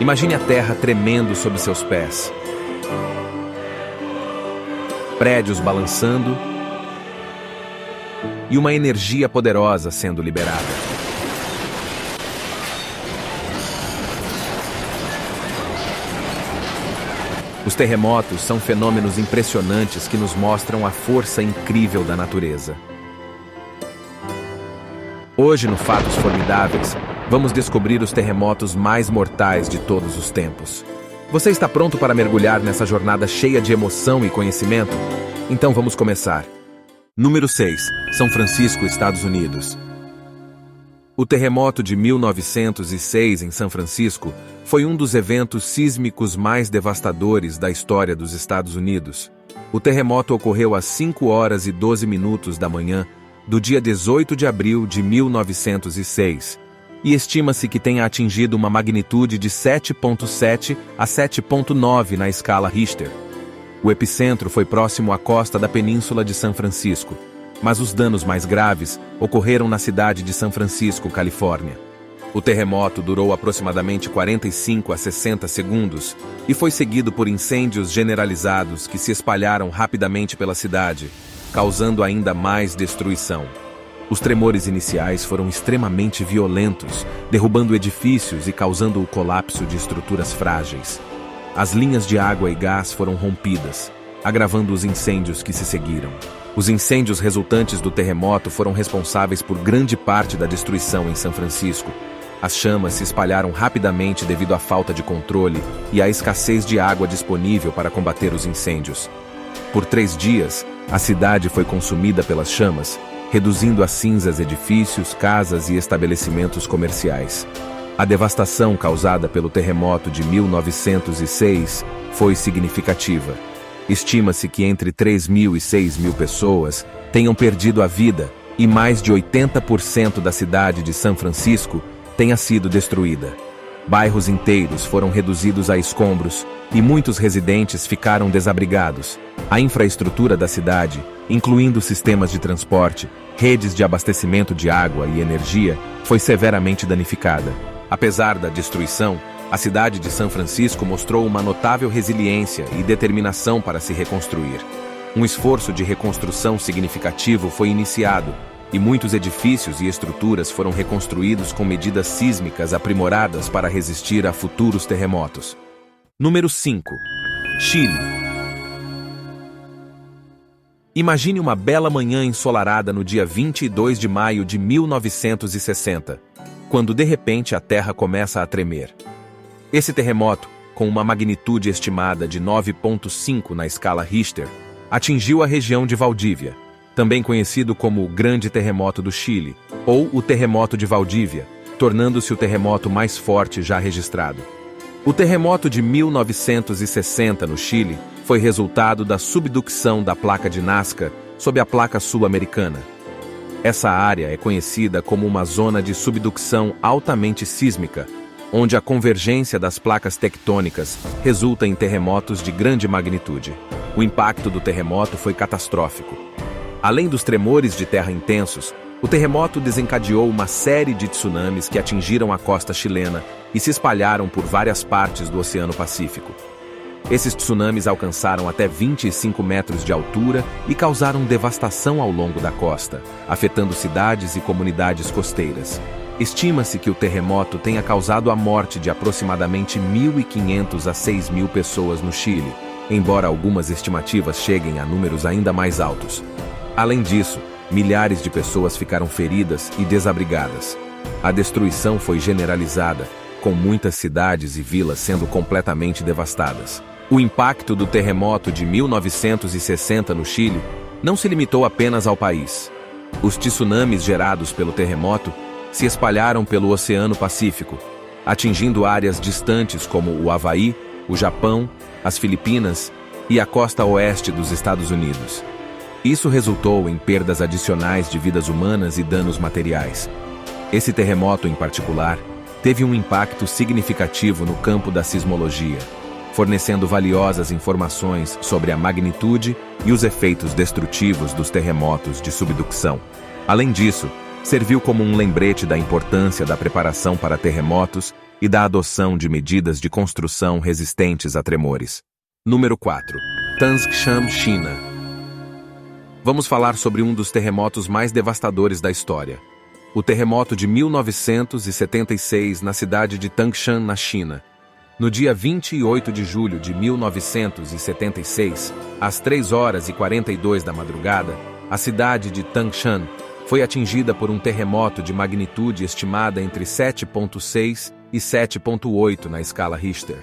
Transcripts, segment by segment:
Imagine a terra tremendo sob seus pés. Prédios balançando e uma energia poderosa sendo liberada. Os terremotos são fenômenos impressionantes que nos mostram a força incrível da natureza. Hoje, no Fatos Formidáveis, vamos descobrir os terremotos mais mortais de todos os tempos. Você está pronto para mergulhar nessa jornada cheia de emoção e conhecimento? Então vamos começar. Número 6. São Francisco, Estados Unidos. O terremoto de 1906 em São Francisco foi um dos eventos sísmicos mais devastadores da história dos Estados Unidos. O terremoto ocorreu às 5h12 da manhã do dia 18 de abril de 1906 e estima-se que tenha atingido uma magnitude de 7,7 a 7,9 na escala Richter. O epicentro foi próximo à costa da Península de São Francisco, mas os danos mais graves ocorreram na cidade de São Francisco, Califórnia. O terremoto durou aproximadamente 45 a 60 segundos e foi seguido por incêndios generalizados que se espalharam rapidamente pela cidade, causando ainda mais destruição. Os tremores iniciais foram extremamente violentos, derrubando edifícios e causando o colapso de estruturas frágeis. As linhas de água e gás foram rompidas, agravando os incêndios que se seguiram. Os incêndios resultantes do terremoto foram responsáveis por grande parte da destruição em São Francisco. As chamas se espalharam rapidamente devido à falta de controle e à escassez de água disponível para combater os incêndios. Por 3 dias, a cidade foi consumida pelas chamas, reduzindo a cinzas edifícios, casas e estabelecimentos comerciais. A devastação causada pelo terremoto de 1906 foi significativa. Estima-se que entre 3.000 e 6.000 pessoas tenham perdido a vida e mais de 80% da cidade de São Francisco tenha sido destruída. Bairros inteiros foram reduzidos a escombros e muitos residentes ficaram desabrigados. A infraestrutura da cidade, incluindo sistemas de transporte, redes de abastecimento de água e energia, foi severamente danificada. Apesar da destruição, a cidade de São Francisco mostrou uma notável resiliência e determinação para se reconstruir. Um esforço de reconstrução significativo foi iniciado, e muitos edifícios e estruturas foram reconstruídos com medidas sísmicas aprimoradas para resistir a futuros terremotos. Número 5. Chile. Imagine uma bela manhã ensolarada no dia 22 de maio de 1960, quando de repente a Terra começa a tremer. Esse terremoto, com uma magnitude estimada de 9,5 na escala Richter, atingiu a região de Valdívia, também conhecido como o Grande Terremoto do Chile, ou o Terremoto de Valdívia, tornando-se o terremoto mais forte já registrado. O terremoto de 1960 no Chile foi resultado da subducção da placa de Nazca sob a placa sul-americana. Essa área é conhecida como uma zona de subducção altamente sísmica, onde a convergência das placas tectônicas resulta em terremotos de grande magnitude. O impacto do terremoto foi catastrófico. Além dos tremores de terra intensos, o terremoto desencadeou uma série de tsunamis que atingiram a costa chilena e se espalharam por várias partes do Oceano Pacífico. Esses tsunamis alcançaram até 25 metros de altura e causaram devastação ao longo da costa, afetando cidades e comunidades costeiras. Estima-se que o terremoto tenha causado a morte de aproximadamente 1.500 a 6.000 pessoas no Chile, embora algumas estimativas cheguem a números ainda mais altos. Além disso, milhares de pessoas ficaram feridas e desabrigadas. A destruição foi generalizada, com muitas cidades e vilas sendo completamente devastadas. O impacto do terremoto de 1960 no Chile não se limitou apenas ao país. Os tsunamis gerados pelo terremoto se espalharam pelo Oceano Pacífico, atingindo áreas distantes como o Havaí, o Japão, as Filipinas e a costa oeste dos Estados Unidos. Isso resultou em perdas adicionais de vidas humanas e danos materiais. Esse terremoto, em particular, teve um impacto significativo no campo da sismologia, fornecendo valiosas informações sobre a magnitude e os efeitos destrutivos dos terremotos de subducção. Além disso, Serviu como um lembrete da importância da preparação para terremotos e da adoção de medidas de construção resistentes a tremores. Número 4. Tangshan, China. Vamos falar sobre um dos terremotos mais devastadores da história. O terremoto de 1976 na cidade de Tangshan, na China. No dia 28 de julho de 1976, às 3h42 da madrugada, a cidade de Tangshan foi atingida por um terremoto de magnitude estimada entre 7,6 e 7,8 na escala Richter.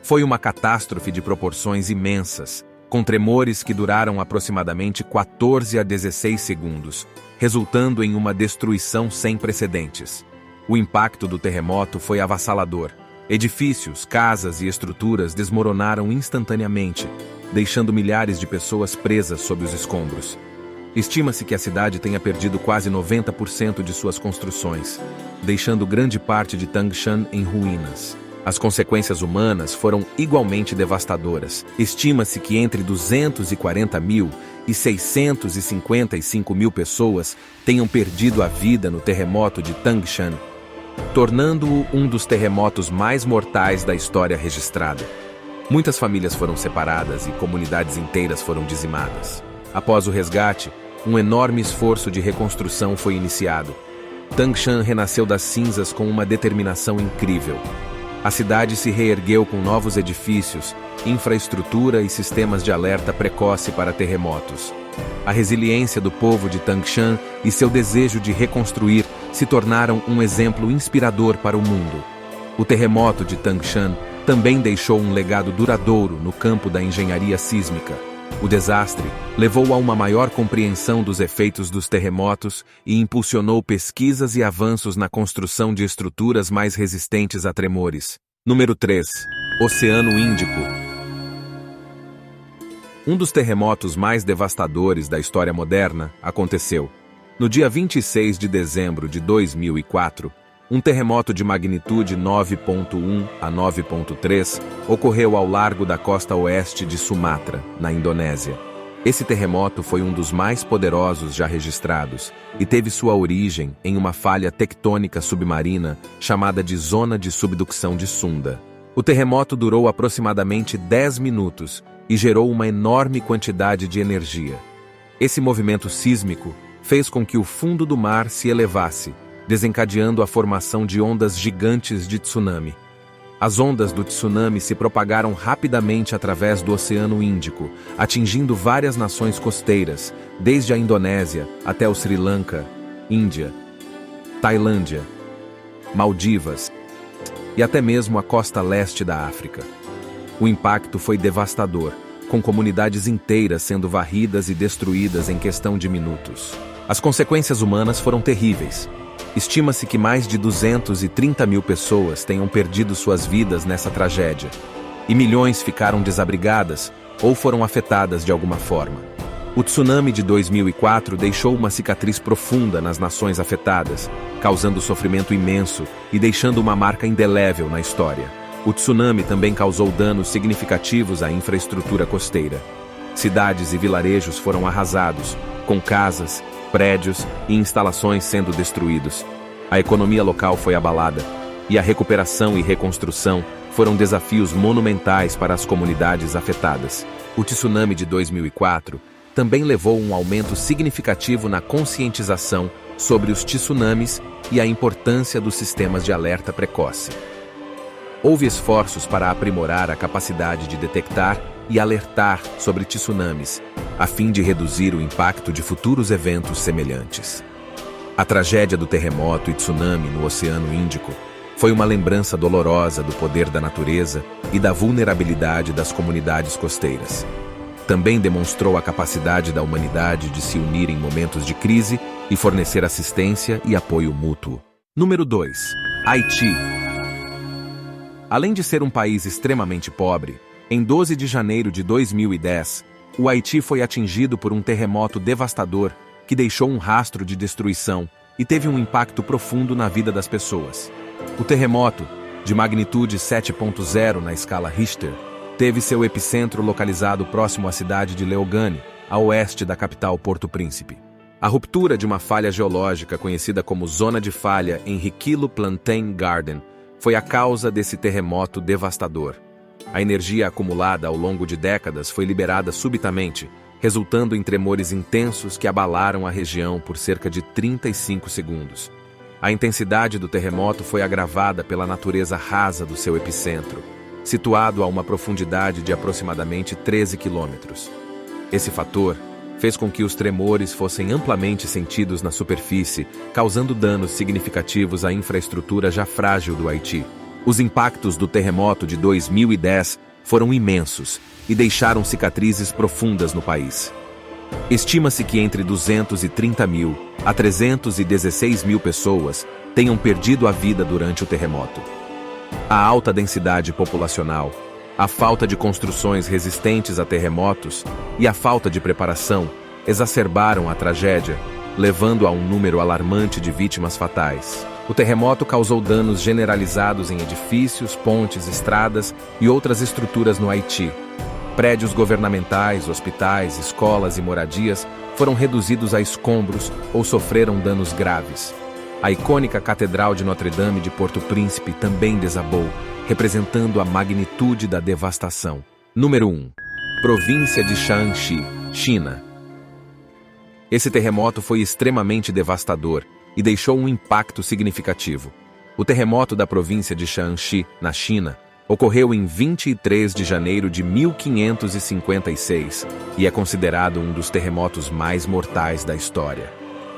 Foi uma catástrofe de proporções imensas, com tremores que duraram aproximadamente 14 a 16 segundos, resultando em uma destruição sem precedentes. O impacto do terremoto foi avassalador. Edifícios, casas e estruturas desmoronaram instantaneamente, deixando milhares de pessoas presas sob os escombros. Estima-se que a cidade tenha perdido quase 90% de suas construções, deixando grande parte de Tangshan em ruínas. As consequências humanas foram igualmente devastadoras. Estima-se que entre 240 mil e 655 mil pessoas tenham perdido a vida no terremoto de Tangshan, tornando-o um dos terremotos mais mortais da história registrada. Muitas famílias foram separadas e comunidades inteiras foram dizimadas. Após o resgate, um enorme esforço de reconstrução foi iniciado. Tangshan renasceu das cinzas com uma determinação incrível. A cidade se reergueu com novos edifícios, infraestrutura e sistemas de alerta precoce para terremotos. A resiliência do povo de Tangshan e seu desejo de reconstruir se tornaram um exemplo inspirador para o mundo. O terremoto de Tangshan também deixou um legado duradouro no campo da engenharia sísmica. O desastre levou a uma maior compreensão dos efeitos dos terremotos e impulsionou pesquisas e avanços na construção de estruturas mais resistentes a tremores. Número 3. Oceano Índico. Um dos terremotos mais devastadores da história moderna aconteceu. No dia 26 de dezembro de 2004, um terremoto de magnitude 9,1 a 9,3 ocorreu ao largo da costa oeste de Sumatra, na Indonésia. Esse terremoto foi um dos mais poderosos já registrados e teve sua origem em uma falha tectônica submarina chamada de Zona de Subducção de Sunda. O terremoto durou aproximadamente 10 minutos e gerou uma enorme quantidade de energia. Esse movimento sísmico fez com que o fundo do mar se elevasse, desencadeando a formação de ondas gigantes de tsunami. As ondas do tsunami se propagaram rapidamente através do Oceano Índico, atingindo várias nações costeiras, desde a Indonésia até o Sri Lanka, Índia, Tailândia, Maldivas e até mesmo a costa leste da África. O impacto foi devastador, com comunidades inteiras sendo varridas e destruídas em questão de minutos. As consequências humanas foram terríveis. Estima-se que mais de 230 mil pessoas tenham perdido suas vidas nessa tragédia, e milhões ficaram desabrigadas ou foram afetadas de alguma forma. O tsunami de 2004 deixou uma cicatriz profunda nas nações afetadas, causando sofrimento imenso e deixando uma marca indelével na história. O tsunami também causou danos significativos à infraestrutura costeira. Cidades e vilarejos foram arrasados, com casas, prédios e instalações sendo destruídos. A economia local foi abalada, e a recuperação e reconstrução foram desafios monumentais para as comunidades afetadas. O tsunami de 2004 também levou um aumento significativo na conscientização sobre os tsunamis e a importância dos sistemas de alerta precoce. Houve esforços para aprimorar a capacidade de detectar e alertar sobre tsunamis, a fim de reduzir o impacto de futuros eventos semelhantes. A tragédia do terremoto e tsunami no Oceano Índico foi uma lembrança dolorosa do poder da natureza e da vulnerabilidade das comunidades costeiras. Também demonstrou a capacidade da humanidade de se unir em momentos de crise e fornecer assistência e apoio mútuo. Número 2. Haiti. Além de ser um país extremamente pobre, em 12 de janeiro de 2010, o Haiti foi atingido por um terremoto devastador que deixou um rastro de destruição e teve um impacto profundo na vida das pessoas. O terremoto, de magnitude 7,0 na escala Richter, teve seu epicentro localizado próximo à cidade de Léogâne, a oeste da capital Porto Príncipe. A ruptura de uma falha geológica conhecida como Zona de Falha em Rikilo Plantain Garden foi a causa desse terremoto devastador. A energia acumulada ao longo de décadas foi liberada subitamente, resultando em tremores intensos que abalaram a região por cerca de 35 segundos. A intensidade do terremoto foi agravada pela natureza rasa do seu epicentro, situado a uma profundidade de aproximadamente 13 quilômetros. Esse fator fez com que os tremores fossem amplamente sentidos na superfície, causando danos significativos à infraestrutura já frágil do Haiti. Os impactos do terremoto de 2010 foram imensos e deixaram cicatrizes profundas no país. Estima-se que entre 230 mil a 316 mil pessoas tenham perdido a vida durante o terremoto. A alta densidade populacional, a falta de construções resistentes a terremotos e a falta de preparação exacerbaram a tragédia, levando a um número alarmante de vítimas fatais. O terremoto causou danos generalizados em edifícios, pontes, estradas e outras estruturas no Haiti. Prédios governamentais, hospitais, escolas e moradias foram reduzidos a escombros ou sofreram danos graves. A icônica Catedral de Notre-Dame de Porto Príncipe também desabou, representando a magnitude da devastação. Número 1. Província de Shaanxi, China. Esse terremoto foi extremamente devastador e deixou um impacto significativo. O terremoto da província de Shaanxi, na China, ocorreu em 23 de janeiro de 1556 e é considerado um dos terremotos mais mortais da história.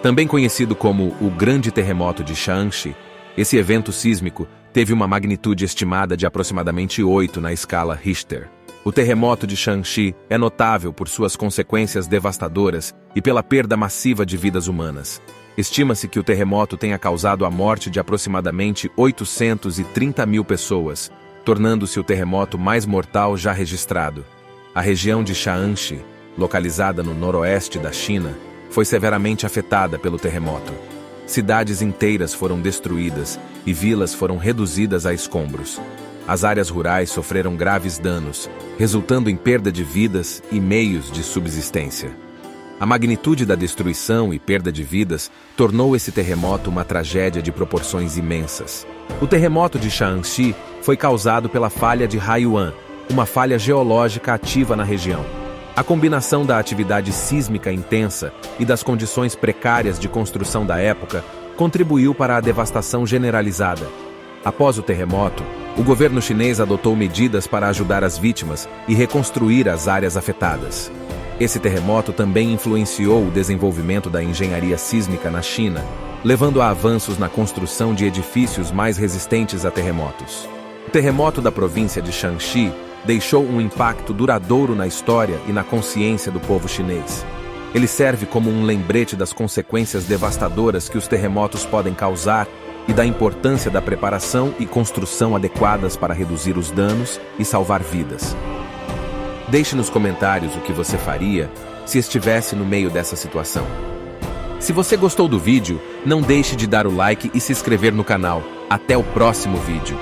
Também conhecido como o Grande Terremoto de Shaanxi, esse evento sísmico teve uma magnitude estimada de aproximadamente 8 na escala Richter. O terremoto de Shaanxi é notável por suas consequências devastadoras e pela perda massiva de vidas humanas. Estima-se que o terremoto tenha causado a morte de aproximadamente 830 mil pessoas, tornando-se o terremoto mais mortal já registrado. A região de Shaanxi, localizada no noroeste da China, foi severamente afetada pelo terremoto. Cidades inteiras foram destruídas e vilas foram reduzidas a escombros. As áreas rurais sofreram graves danos, resultando em perda de vidas e meios de subsistência. A magnitude da destruição e perda de vidas tornou esse terremoto uma tragédia de proporções imensas. O terremoto de Shaanxi foi causado pela falha de Haiyuan, uma falha geológica ativa na região. A combinação da atividade sísmica intensa e das condições precárias de construção da época contribuiu para a devastação generalizada. Após o terremoto, o governo chinês adotou medidas para ajudar as vítimas e reconstruir as áreas afetadas. Esse terremoto também influenciou o desenvolvimento da engenharia sísmica na China, levando a avanços na construção de edifícios mais resistentes a terremotos. O terremoto da província de Shaanxi deixou um impacto duradouro na história e na consciência do povo chinês. Ele serve como um lembrete das consequências devastadoras que os terremotos podem causar e da importância da preparação e construção adequadas para reduzir os danos e salvar vidas. Deixe nos comentários o que você faria se estivesse no meio dessa situação. Se você gostou do vídeo, não deixe de dar o like e se inscrever no canal. Até o próximo vídeo.